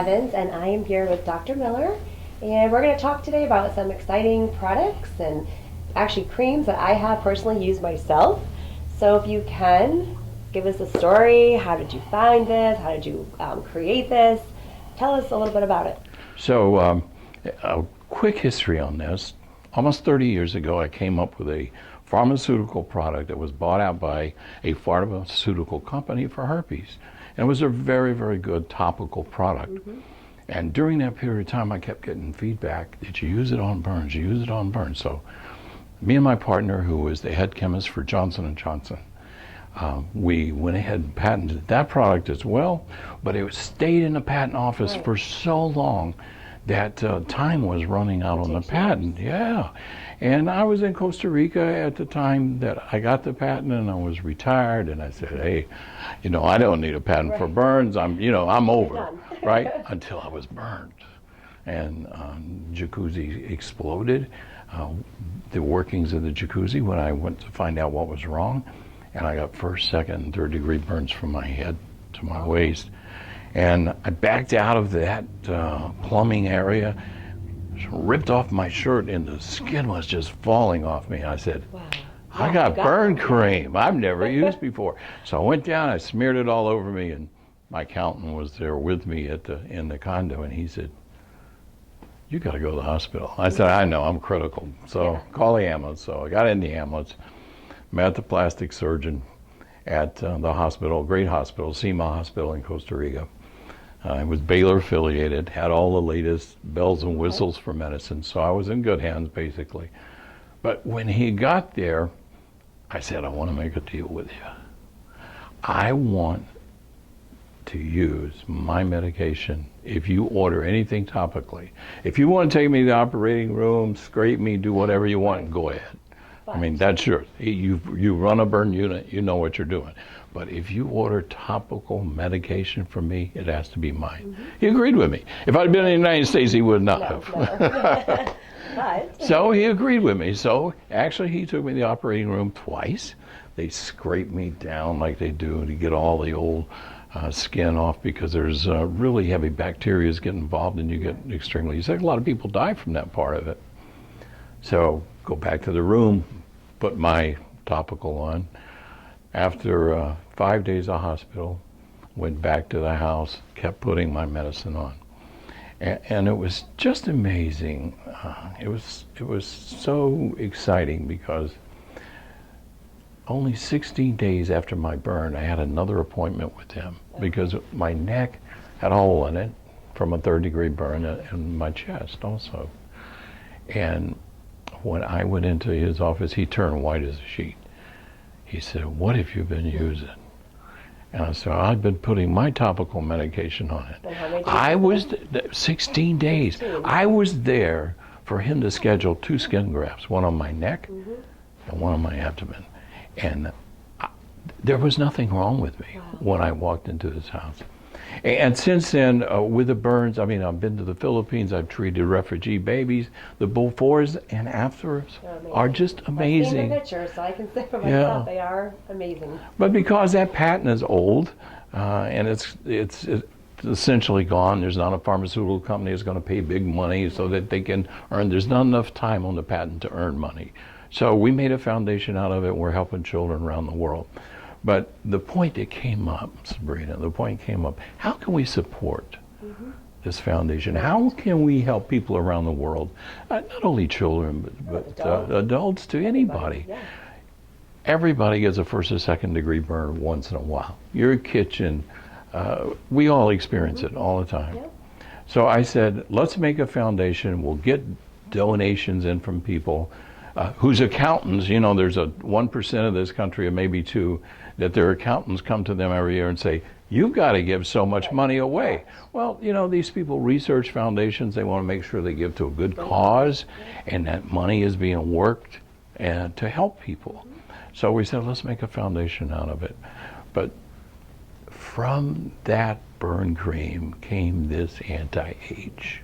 Evans, and I am here with Dr. Miller, and we're going to talk today about some exciting products and actually creams that I have personally used myself. So if you can, give us a story. How did you find this? How did you create this? Tell us a little bit about it. So, a quick history on this. Almost 30 years ago, I came up with a pharmaceutical product that was bought out by a pharmaceutical company for herpes. And it was a very, very good topical product. Mm-hmm. And during that period of time, I kept getting feedback, did you use it on burns? You use it on burns. So me and my partner, who was the head chemist for Johnson & Johnson, we went ahead and patented that product as well, but it stayed in the patent office for so long that time was running out on the patent. Yeah. And I was in Costa Rica at the time that I got the patent, and I was retired, and I said, hey, I don't need a patent for burns. I'm over, right? Until I was burned. And jacuzzi exploded. The workings of the jacuzzi when I went to find out what was wrong, and I got first, second, and third degree burns from my head to my waist. And I backed out of that plumbing area, ripped off my shirt, and the skin was just falling off me. I said, wow. I got burn cream I've never used before. So I went down, I smeared it all over me, and my accountant was there with me in the condo, and he said, you got to go to the hospital. I said, I know, I'm critical. So call the ambulance. So I got in the ambulance, met the plastic surgeon at the hospital, great hospital, SEMA Hospital in Costa Rica. I was Baylor affiliated, had all the latest bells and whistles for medicine, so I was in good hands basically. But when he got there, I said, I want to make a deal with you. I want to use my medication if you order anything topically. If you want to take me to the operating room, scrape me, do whatever you want, go ahead. I mean, that's yours. You run a burn unit, you know what you're doing. But if you order topical medication from me, it has to be mine. Mm-hmm. He agreed with me. If I'd been in the United States, he would not have. So he agreed with me. So actually, he took me to the operating room twice. They scraped me down like they do to get all the old skin off, because there's really heavy bacteria get involved, and you get extremely sick. A lot of people die from that part of it. So go back to the room, put my topical on. After 5 days of hospital, went back to the house, kept putting my medicine on. And it was just amazing. It was so exciting, because only 16 days after my burn, I had another appointment with him, because my neck had a hole in it from a third-degree burn, and my chest also. And when I went into his office, he turned white as a sheet. He said, what have you been using? And I said, I've been putting my topical medication on it. I was 16 days. I was there for him to schedule 2 skin grafts, one on my neck and one on my abdomen. And there was nothing wrong with me when I walked into his house. And since then, with the burns, I mean, I've been to the Philippines, I've treated refugee babies. The befores and afters are just amazing. I've seen the pictures, so I can say for myself, they are amazing. But because that patent is old, and it's essentially gone, there's not a pharmaceutical company that's going to pay big money so that they can earn, there's not enough time on the patent to earn money. So we made a foundation out of it, we're helping children around the world. But the point that came up, Sabrina, how can we support this foundation? How can we help people around the world, not only children, but adults to anybody? Everybody gets a first or second degree burn once in a while. Your kitchen, we all experience it all the time. So I said, let's make a foundation. We'll get donations in from people whose accountants, there's a 1% of this country, or maybe 2%, that their accountants come to them every year and say, you've got to give so much money away. Well, these people research foundations. They want to make sure they give to a good cause, and that money is being worked to help people. So we said, let's make a foundation out of it. But from that burn cream came this anti-age.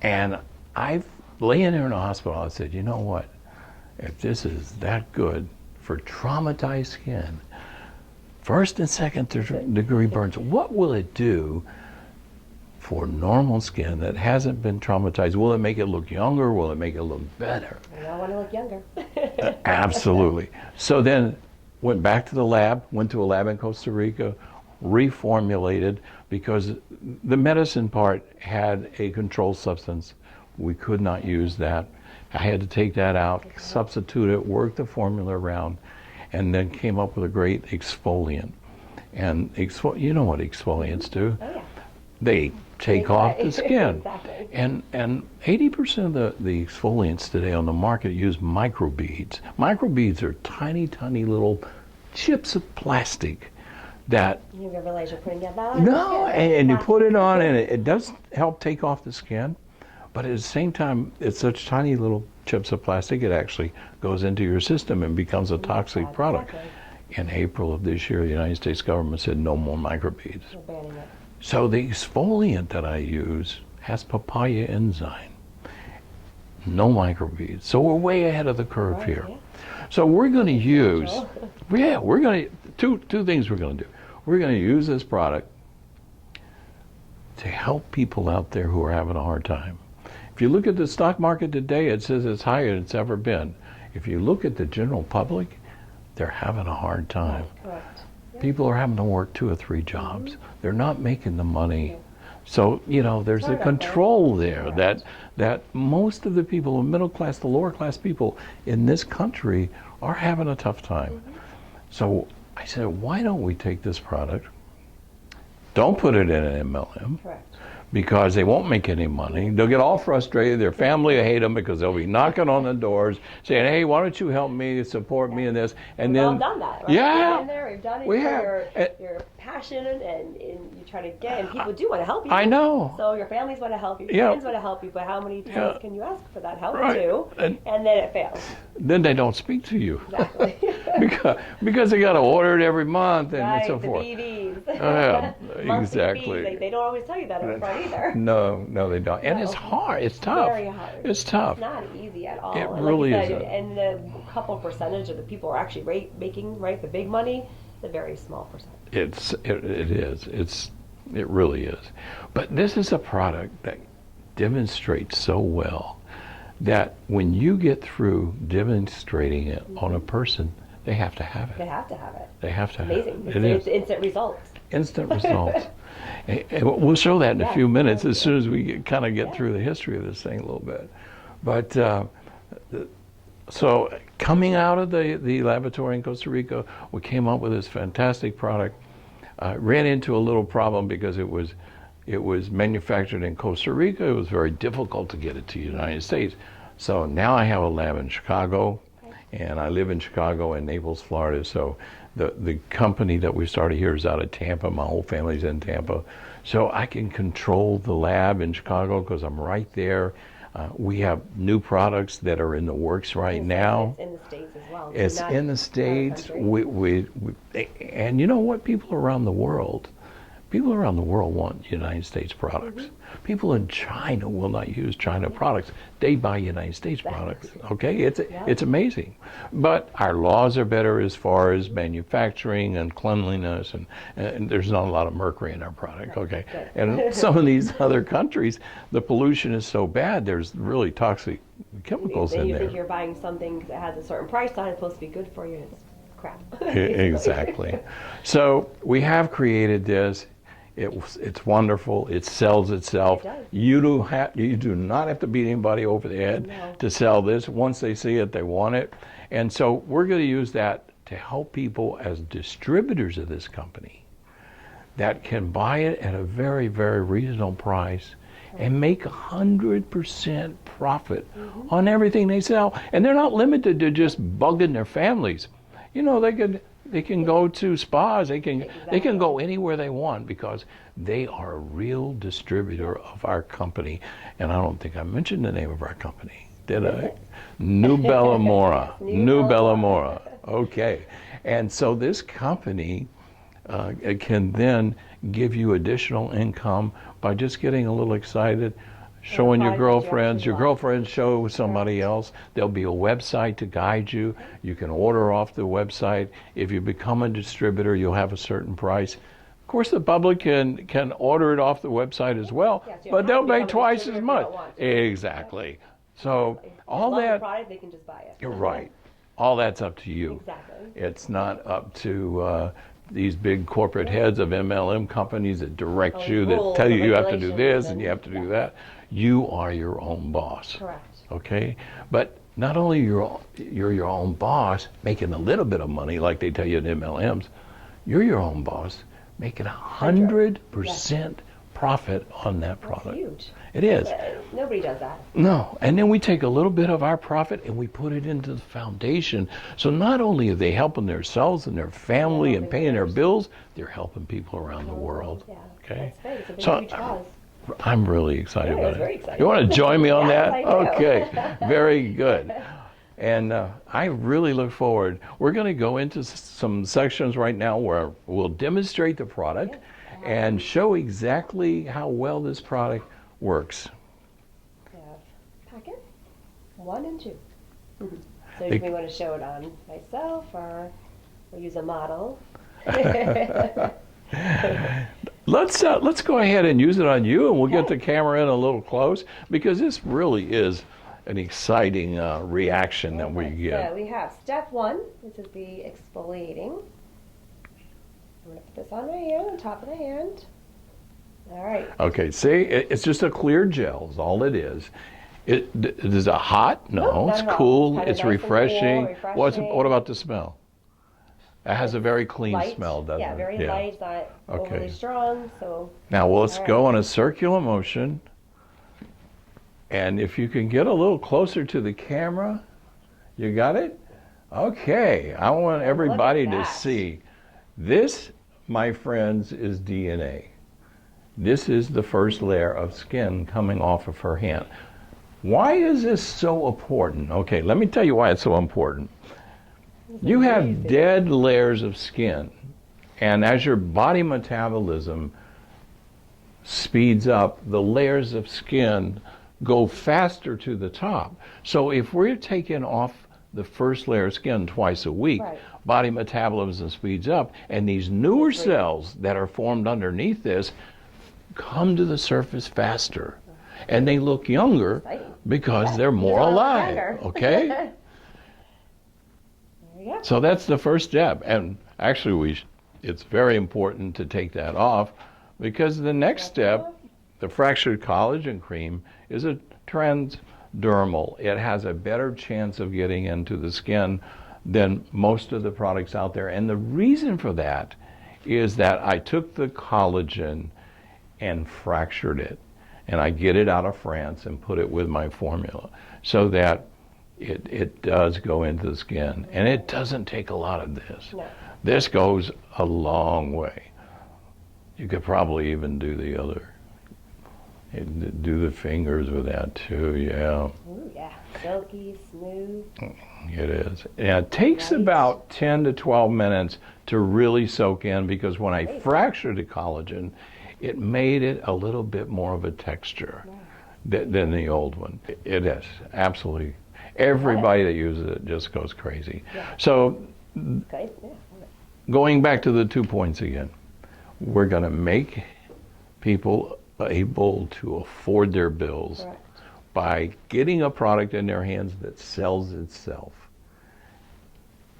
And I, laying there in the hospital, I said, you know what? If this is that good for traumatized skin, first and second degree burns, what will it do for normal skin that hasn't been traumatized. Will it make it look younger? Will it make it look better? I want to look younger. Absolutely. So then went back to the lab, went to a lab in Costa Rica, reformulated because the medicine part had a controlled substance. We could not use that. I had to take that out, substitute it, work the formula around, and then came up with a great exfoliant. And you know what exfoliants do? Oh, yeah. They take off the skin. Exactly. And 80% of the exfoliants today on the market use microbeads. Microbeads are tiny, tiny little chips of plastic that You never realize you're putting that on. no, your skin. and you put it on and it does help take off the skin, but at the same time, it's such tiny little chips of plastic, it actually goes into your system and becomes a toxic product. Exactly. In April of this year, the United States government said no more microbeads. We're banning it. So the exfoliant that I use has papaya enzyme, no microbeads. So we're way ahead of the curve Right, here. yeah. So we're going to use, Joel. we're going to, two things we're going to do. We're going to use this product to help people out there who are having a hard time. If you look at the stock market today, it says it's higher than it's ever been. If you look at the general public, they're having a hard time. Correct. People are having to work 2 or 3 jobs. They're not making the money. So, you know, there's a Sort of, control there Correct. that most of the people, the middle class, the lower class people in this country are having a tough time. So I said, why don't we take this product, don't put it in an MLM, Correct. because they won't make any money. They'll get all frustrated. Their family will hate them because they'll be knocking on the doors saying, hey, why don't you help me, support me in this? And We've all then, done that, right? yeah. We've been there, we've done it. We have. You're passionate and you try to get, and people do want to help you. I know. So your families want to help you, your Yeah. friends want to help you, but how many times Yeah. can you ask for that help Right. too? And- And then it fails. Then they don't speak to you Exactly. because they got to order it every month and Right, so the forth. BVs. Yeah, Monthly exactly. fees. They don't always tell you that up front either. No, they don't. And No. it's hard. It's tough. Very hard. It's tough. It's not easy at all. It And really like you said, isn't. and the couple percentage of the people are actually making the big money. It's a very small percent. It really is. But this is a product that demonstrates so well that when you get through demonstrating it on a person, they have to have They it. have to have it. They have to Amazing. have it. It It's is instant results. instant results. And we'll show that in a Yeah, few minutes yeah, as soon as we kind of get Yeah. through the history of this thing a little bit. But so coming out of the laboratory in Costa Rica, we came up with this fantastic product. Ran into a little problem because it was manufactured in Costa Rica. It was very difficult to get it to the United States. So now I have a lab in Chicago, and I live in Chicago and Naples, Florida. So the company that we started here is out of Tampa. My whole family's in Tampa. So I can control the lab in Chicago because I'm right there. We have new products that are in the works right now. It's in the States as well. It's Not in the out of States. country. And you know what? People around the world want United States products. People in China will not use China products. They buy United States products. Okay, it's amazing. But our laws are better as far as manufacturing and cleanliness, and there's not a lot of mercury in our product. Okay, Good. and some of these other countries, the pollution is so bad. There's really toxic chemicals Then in you there. think you're buying something that has a certain price on it, it's supposed to be good for you, and it's crap. Exactly. So we have created this. It's wonderful. It sells itself. It does. You do not have to beat anybody over the head No. to sell this. Once they see it, they want it. And so we're going to use that to help people as distributors of this company that can buy it at a very, very reasonable price and make 100% profit on everything they sell. And they're not limited to just bugging their families. You know, they can go to spas, they can go anywhere they want because they are a real distributor of our company. And I don't think I mentioned the name of our company, did I? New Bellamora. New Bellamora. Okay. And so this company can then give you additional income by just getting a little excited, showing your Find the girlfriends. direction Your you want. girlfriends show somebody else. There'll be a website to guide you. You can order off the website. If you become a distributor, you'll have a certain price. course, the public can order it off the website as well, Yes, you but don't have they'll to pay become a twice as distributor if you much. don't want to. Exactly. So If they all love the that, product, they can just buy it. you're right. All that's up to you. Exactly. It's not up to these big corporate heads of MLM companies that direct Oh, you, that rules tell you and you have to do regulations this and and- you have to do yeah. that. You are your own boss. Correct. Okay? But not only you're your own boss, making a little bit of money like they tell you in MLMs, you're your own boss, making 100% profit on that That's product. huge. It is. Nobody does that. No, and then we take a little bit of our profit and we put it into the foundation. So not only are they helping themselves and their family and paying their bills, they're helping people around the world. Yeah. Okay? That's great. It's a big, So huge cause. I'm really excited Yeah, about it's it. very exciting. You want to join me on Yes, that? I do. Okay, very good. And I really look forward. We're going to go into some sections right now where we'll demonstrate the product and show exactly how well this product works. We have packet 1 and 2. So They- if we want to show it on myself or use a model. Let's go ahead and use it on you, and we'll get the camera in a little close because this really is an exciting reaction that we So get. we have step 1, which is the exfoliating. I'm going to put this on my hand, on top of the hand. All right. Okay, see, it's just a clear gel is all it is. Is it hot? Nope, No, not it's at all. cool, Kinda it's nice and cool, refreshing. refreshing. What about the smell? It has a very clean Light. smell, doesn't Yeah, it? very light. It's not Okay. overly strong. So Now, well, let's All go right. on a circular motion. And if you can get a little closer to the camera, you got it? Okay, I want everybody to that. see. This, my friends, is DNA. This is the first layer of skin coming off of her hand. Why is this so important? Okay, let me tell you why it's so important. You have dead layers of skin, and as your body metabolism speeds up, the layers of skin go faster to the top. So if we're taking off the first layer of skin twice a week, Right. body metabolism speeds up, and these newer cells that are formed underneath this come to the surface faster. And they look younger Exciting. because they're more They're a lot alive. younger. Okay? There we go. So that's the first step. And actually, it's very important to take that off because the next step, the fractured collagen cream, is a transdermal. It has a better chance of getting into the skin than most of the products out there. And the reason for that is that I took the collagen and fractured it. And I get it out of France and put it with my formula so that it does go into the skin. And it doesn't take a lot of this. No. This goes a long way. You could probably even do the other. Do the fingers with that too, yeah. Ooh, yeah. Silky, smooth. It is. And it takes Right. about 10 to 12 minutes to really soak in because when I fractured the collagen, it made it a little bit more of a texture than the old one. It is, absolutely. Everybody that uses it just goes crazy. Yeah. So Okay. Yeah. going back to the 2 points again, we're going to make people able to afford their bills Correct. by getting a product in their hands that sells itself.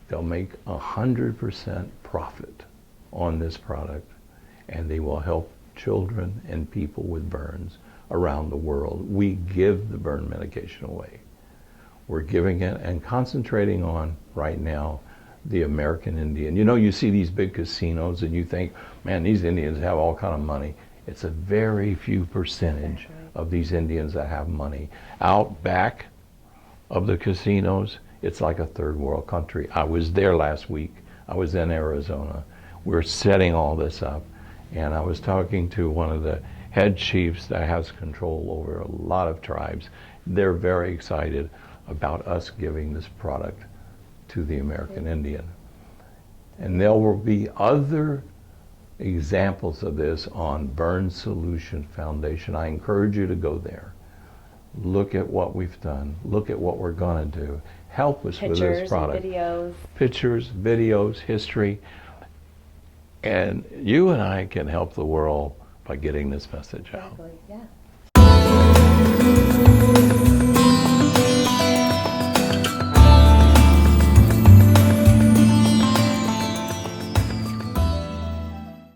They'll make 100% profit on this product, and they will help children and people with burns around the world. We give the burn medication away. We're giving it and concentrating on, right now, the American Indian. You know, you see these big casinos and you think, man, these Indians have all kind of money. It's a very few percentage of these Indians that have money. Out back of the casinos, it's like a third world country. I was there last week. I was in Arizona. We're setting all this up. And I was talking to one of the head chiefs that has control over a lot of tribes. They're very excited about us giving this product to the American Indian. And there will be other examples of this on Burn Solution Foundation. I encourage you to go there. Look at what we've done. Look at what we're going to do. Help us with this Pictures and product. videos. Pictures, videos, history. And you and I can help the world by getting this message out. Exactly. Yeah.